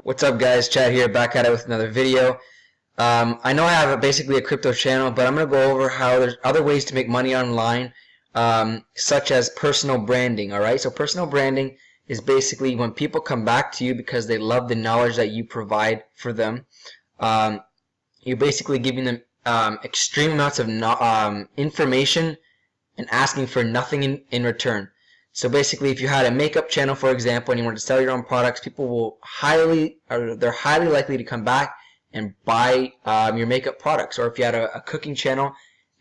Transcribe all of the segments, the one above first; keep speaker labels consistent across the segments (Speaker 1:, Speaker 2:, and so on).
Speaker 1: What's up, guys? Chad here, back at it with another video. I know I have basically a crypto channel, but I'm going to go over how there's other ways to make money online, such as personal branding, alright? So personal branding is basically when people come back to you because they love the knowledge that you provide for them. You're basically giving them extreme amounts of information and asking for nothing in return. So basically, if you had a makeup channel, for example, and you wanted to sell your own products, people will they're highly likely to come back and buy your makeup products. Or if you had a cooking channel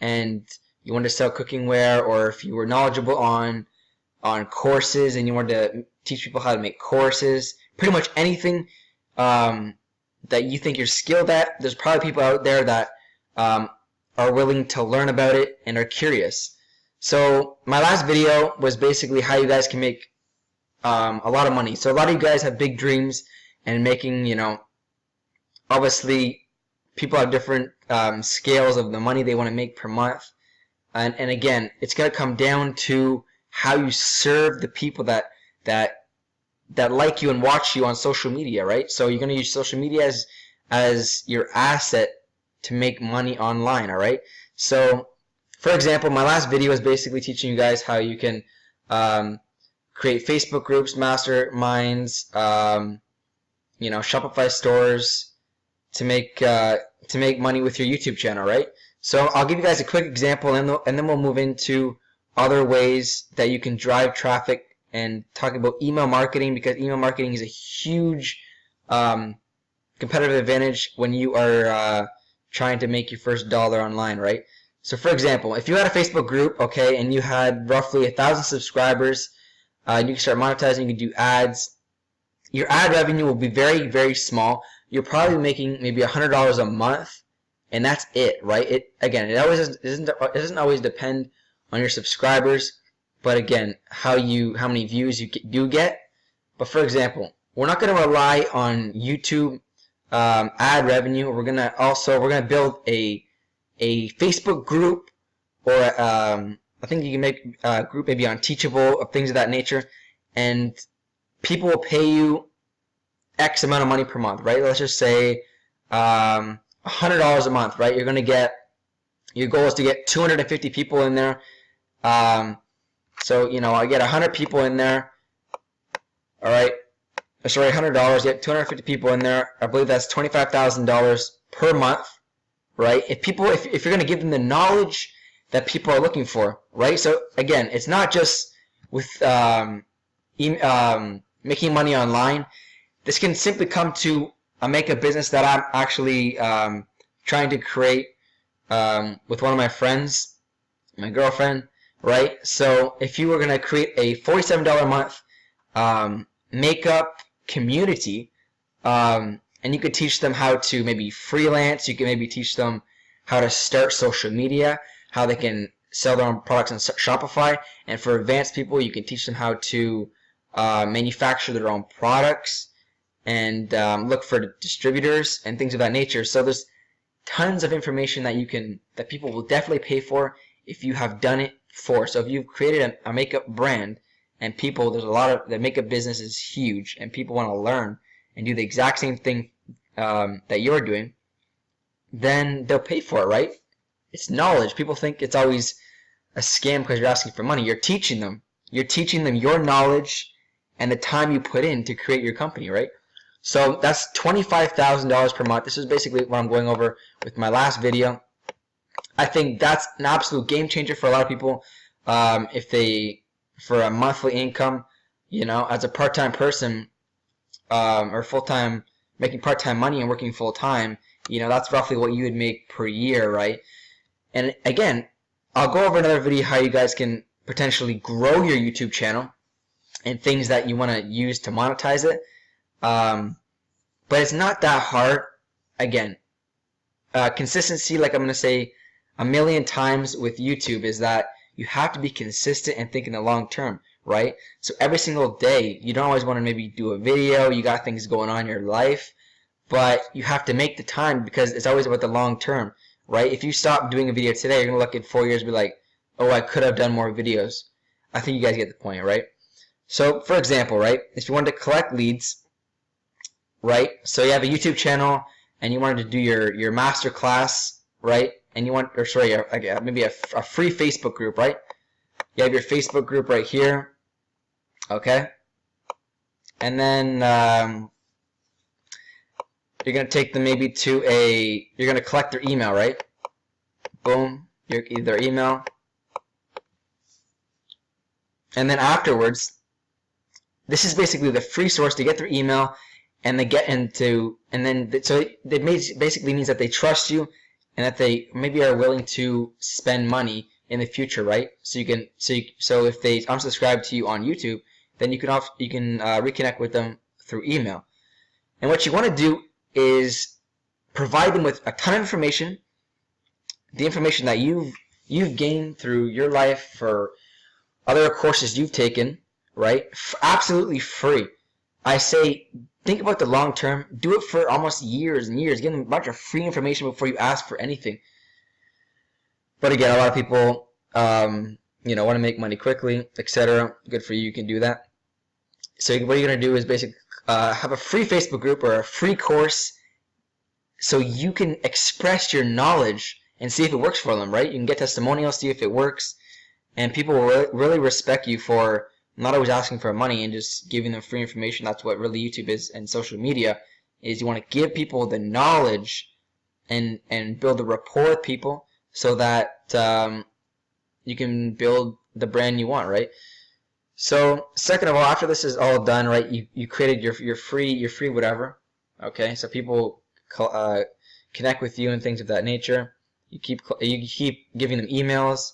Speaker 1: and you wanted to sell cookingware, or if you were knowledgeable on courses and you wanted to teach people how to make courses, pretty much anything that you think you're skilled at, there's probably people out there that are willing to learn about it and are curious. So my last video was basically how you guys can make a lot of money. So a lot of you guys have big dreams and making, obviously people have different scales of the money they want to make per month. And again, it's going to come down to how you serve the people that like you and watch you on social media, right? So you're going to use social media as your asset to make money online, all right? So for example, my last video is basically teaching you guys how you can create Facebook groups, masterminds, Shopify stores to make money with your YouTube channel, right? So I'll give you guys a quick example, and then we'll move into other ways that you can drive traffic and talk about email marketing, because email marketing is a huge competitive advantage when you are trying to make your first dollar online, right? So for example, if you had a Facebook group, okay, and you had roughly 1,000 subscribers, you can start monetizing, you can do ads. Your ad revenue will be very, very small. You're probably making maybe $100 a month, and that's it, right? It doesn't always depend on your subscribers, but again, how many views you do get. But for example, we're not going to rely on YouTube ad revenue. We're gonna build a Facebook group, or I think you can make a group maybe on Teachable, of things of that nature, and people will pay you X amount of money per month, right? Let's just say $100 a month, right? Your goal is to get 250 people in there. So I get 100 people in there, all right? Sorry, $100. You get 250 people in there. I believe that's $25,000 per month. Right? If you're going to give them the knowledge that people are looking for, right? So again, it's not just with making money online. This can simply come to a makeup business that I'm actually trying to create with one of my friends, my girlfriend, right? So if you were going to create a $47 a month makeup community, and you could teach them how to maybe freelance. You can maybe teach them how to start social media, how they can sell their own products on Shopify. And for advanced people, you can teach them how to manufacture their own products and look for distributors and things of that nature. So there's tons of information that people will definitely pay for if you have done it before. So if you've created a makeup brand, and the makeup business is huge, and people want to learn and do the exact same thing that you're doing, then they'll pay for it, right? It's knowledge. People think it's always a scam because you're asking for money. You're teaching them. You're teaching them your knowledge and the time you put in to create your company, right? So that's $25,000 per month. This is basically what I'm going over with my last video. I think that's an absolute game changer for a lot of people. For a monthly income, as a part-time person, or full-time, making part-time money and working full-time, that's roughly what you would make per year, right? And again, I'll go over another video how you guys can potentially grow your YouTube channel and things that you want to use to monetize it. But it's not that hard. Again, consistency, like I'm going to say a million times with YouTube, is that you have to be consistent and think in the long term, right? So every single day, you don't always want to maybe do a video, you got things going on in your life, but you have to make the time because it's always about the long term, right? If you stop doing a video today, you're going to look at 4 years and be like, oh, I could have done more videos. I think you guys get the point, right? So, for example, right, if you want to collect leads, right? So you have a YouTube channel and you wanted to do your master class, right? And you want, or sorry, maybe a free Facebook group, right? You have your Facebook group right here, okay? And then you're going to take them maybe to you're going to collect their email, right? Boom, their email. And then afterwards, this is basically the free source to get their email, and they get into, and then so it basically means that they trust you, and that they maybe are willing to spend money in the future, right? So if they unsubscribe to you on YouTube, then you can reconnect with them through email. And what you want to do is provide them with a ton of information, the information that you've gained through your life for other courses you've taken, right? Absolutely free. I say, think about the long term. Do it for almost years and years. Give them a bunch of free information before you ask for anything. But again, a lot of people, want to make money quickly, etc. Good for you. You can do that. So what you're going to do is basically have a free Facebook group or a free course, so you can express your knowledge and see if it works for them, right? You can get testimonials, see if it works, and people will really respect you for not always asking for money and just giving them free information. That's what really YouTube is, and social media is. You want to give people the knowledge and build a rapport with people so that you can build the brand you want, right? So second of all, after this is all done, right, you created your free whatever, okay? So people connect with you and things of that nature. You keep giving them emails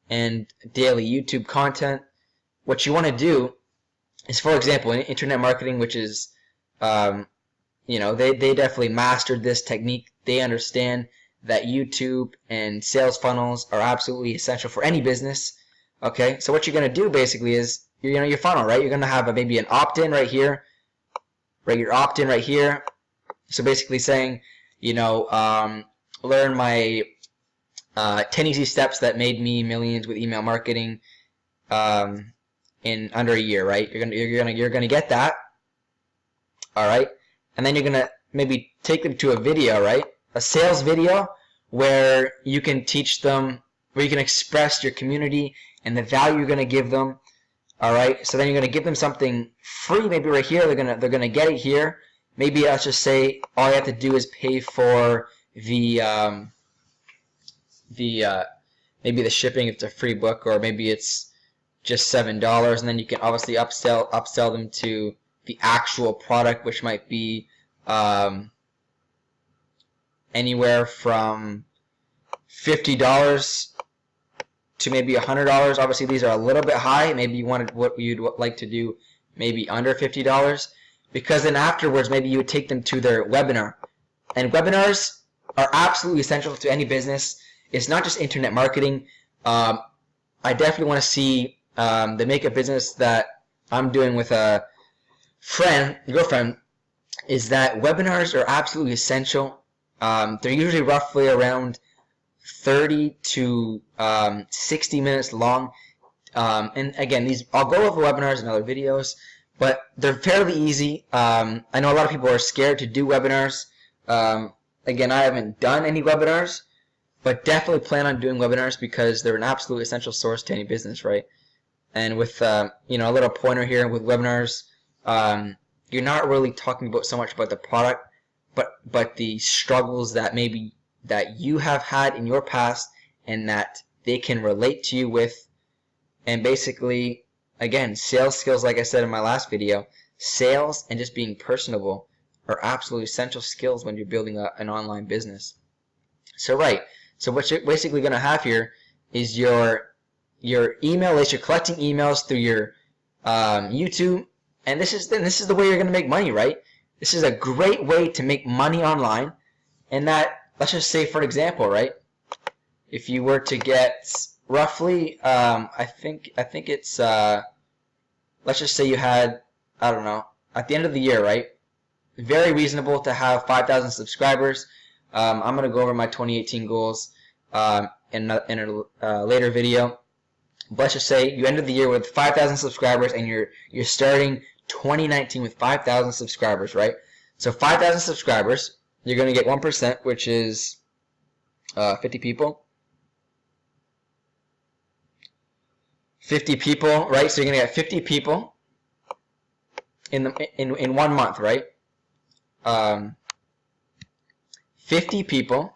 Speaker 1: and daily YouTube content. What you want to do is, for example, in internet marketing, which is, they definitely mastered this technique. They understand that YouTube and sales funnels are absolutely essential for any business. Okay, so what you're going to do basically is, your funnel, right? You're going to have maybe an opt-in right here, right? Your opt-in right here. So basically saying, learn my 10 easy steps that made me millions with email marketing in under a year, right? You're gonna get that, all right? And then you're gonna maybe take them to a video, right? A sales video where you can teach them, where you can express your community and the value you're gonna give them. All right, so then you're gonna give them something free, maybe right here. They're gonna get it here. Maybe let's just say all you have to do is pay for maybe the shipping if it's a free book, or maybe it's just $7, and then you can obviously upsell them to the actual product, which might be anywhere from $50 to maybe $100. Obviously, these are a little bit high. Maybe you wanted what you'd like to do, maybe under $50, because then afterwards, maybe you would take them to their webinar. And webinars are absolutely essential to any business. It's not just internet marketing. I definitely want to see the Make a Business that I'm doing with a girlfriend, is that webinars are absolutely essential. They're usually roughly around 30 to 60 minutes long. And again, I'll go over webinars in other videos, but they're fairly easy. I know a lot of people are scared to do webinars. Again, I haven't done any webinars, but definitely plan on doing webinars because they're an absolute essential source to any business, right? And with a little pointer here with webinars, you're not really talking about so much about the product, but the struggles that maybe that you have had in your past and that they can relate to you with. And basically, again, sales skills, like I said in my last video, sales and just being personable are absolutely essential skills when you're building an online business. So what you're basically going to have here is your email list. You're collecting emails through your YouTube, and this is the way you're going to make money, right? This is a great way to make money online. And that, let's just say, for example, right, if you were to get roughly, I think it's, let's just say you had, I don't know, at the end of the year, right, very reasonable to have 5,000 subscribers. I'm going to go over my 2018 goals in a later video. But let's just say you ended the year with 5,000 subscribers and you're starting 2019 with 5,000 subscribers, right? So 5,000 subscribers, you're going to get 1%, which is 50 people. 50 people, right? So you're going to get 50 people in 1 month, right? 50 people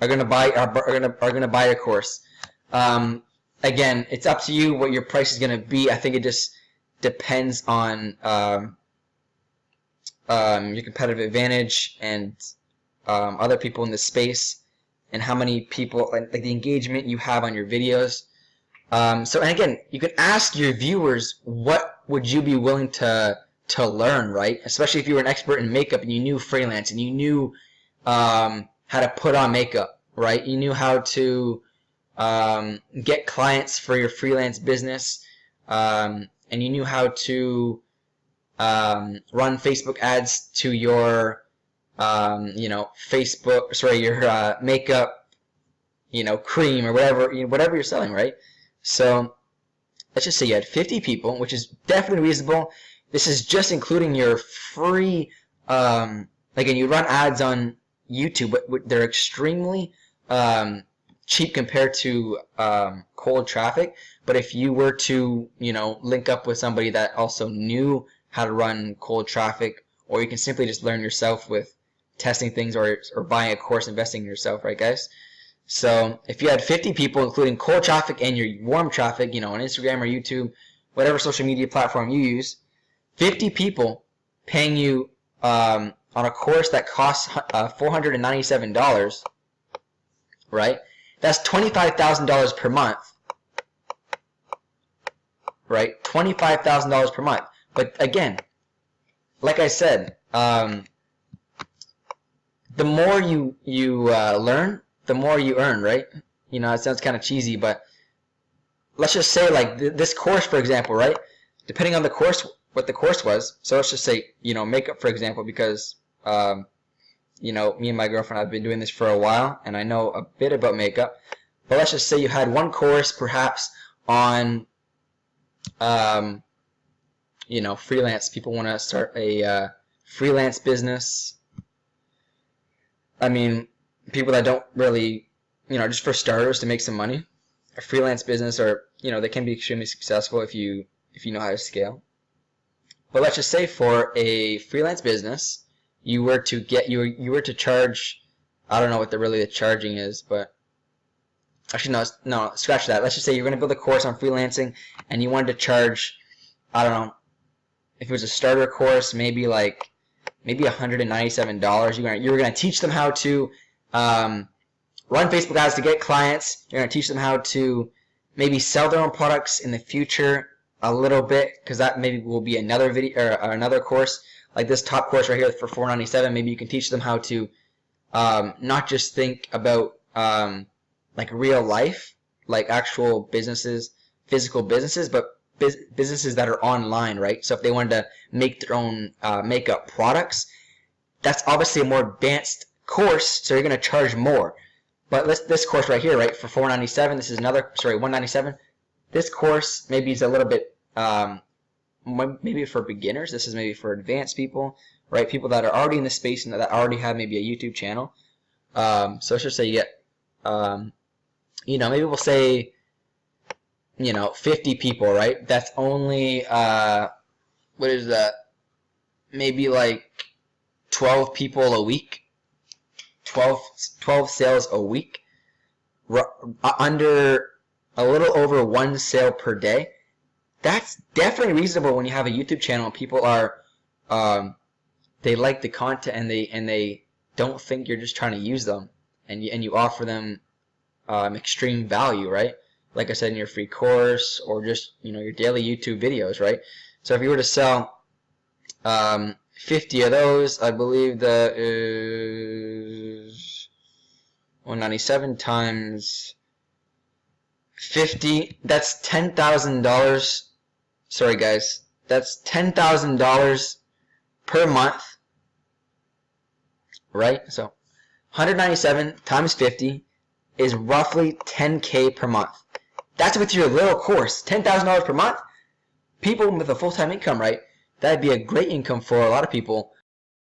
Speaker 1: are going to buy a course. Again, it's up to you what your price is going to be. I think it just depends on your competitive advantage and other people in the space and how many people, like the engagement you have on your videos. So, and again, you can ask your viewers, what would you be willing to learn, right? Especially if you were an expert in makeup and you knew freelance and you knew how to put on makeup, right? You knew how to get clients for your freelance business, and you knew how to run Facebook ads to your your makeup, cream or whatever you're selling, right? So let's just say you had 50 people, which is definitely reasonable. This is just including your free, again, you run ads on YouTube, but they're extremely cheap compared to cold traffic. But if you were to, link up with somebody that also knew how to run cold traffic, or you can simply just learn yourself with testing things or buying a course, investing in yourself, right, guys? So if you had 50 people, including cold traffic and your warm traffic, on Instagram or YouTube, whatever social media platform you use, 50 people paying you on a course that costs $497, right? That's $25,000 per month, right? $25,000 per month. But again, like I said, the more you learn, the more you earn, right? It sounds kind of cheesy, but let's just say like this course, for example, right? Depending on the course, what the course was. So let's just say, makeup, for example, because, me and my girlfriend have been doing this for a while, and I know a bit about makeup. But let's just say you had one course, perhaps, on, freelance. People want to start a freelance business. I mean, people that don't really, just for starters to make some money. A freelance business, or they can be extremely successful if you know how to scale. But let's just say for a freelance business, you were to charge, I don't know what the charging is, but actually no, scratch that. Let's just say you're going to build a course on freelancing and you wanted to charge, I don't know, if it was a starter course, maybe $197. You're going to teach them how to run Facebook ads to get clients. You're going to teach them how to maybe sell their own products in the future a little bit, because that maybe will be another video or another course. Like this top course right here for $497, maybe you can teach them how to not just think about like real life, like actual businesses, physical businesses, but businesses that are online, right? So if they wanted to make their own makeup products, that's obviously a more advanced course, so you're going to charge more. But this course right here, right, for $497, this is $197. This course maybe is a little bit, maybe for beginners. This is maybe for advanced people, right? People that are already in the space and that already have maybe a YouTube channel. So let's just say you get, maybe we'll say, 50 people, right? That's only, what is that? Maybe like 12 people a week. 12 sales a week. Under a little over one sale per day. That's definitely reasonable when you have a YouTube channel and people are, they like the content and they don't think you're just trying to use them, and you offer them extreme value, right? Like I said, in your free course or just your daily YouTube videos, right? So if you were to sell 50 of those, I believe that is 197 times 50. That's $10,000. Sorry, guys. That's $10,000 per month, right? So 197 times 50 is roughly $10K per month. That's with your little course. $10,000 per month. People with a full-time income, right? that'd be a great income for a lot of people.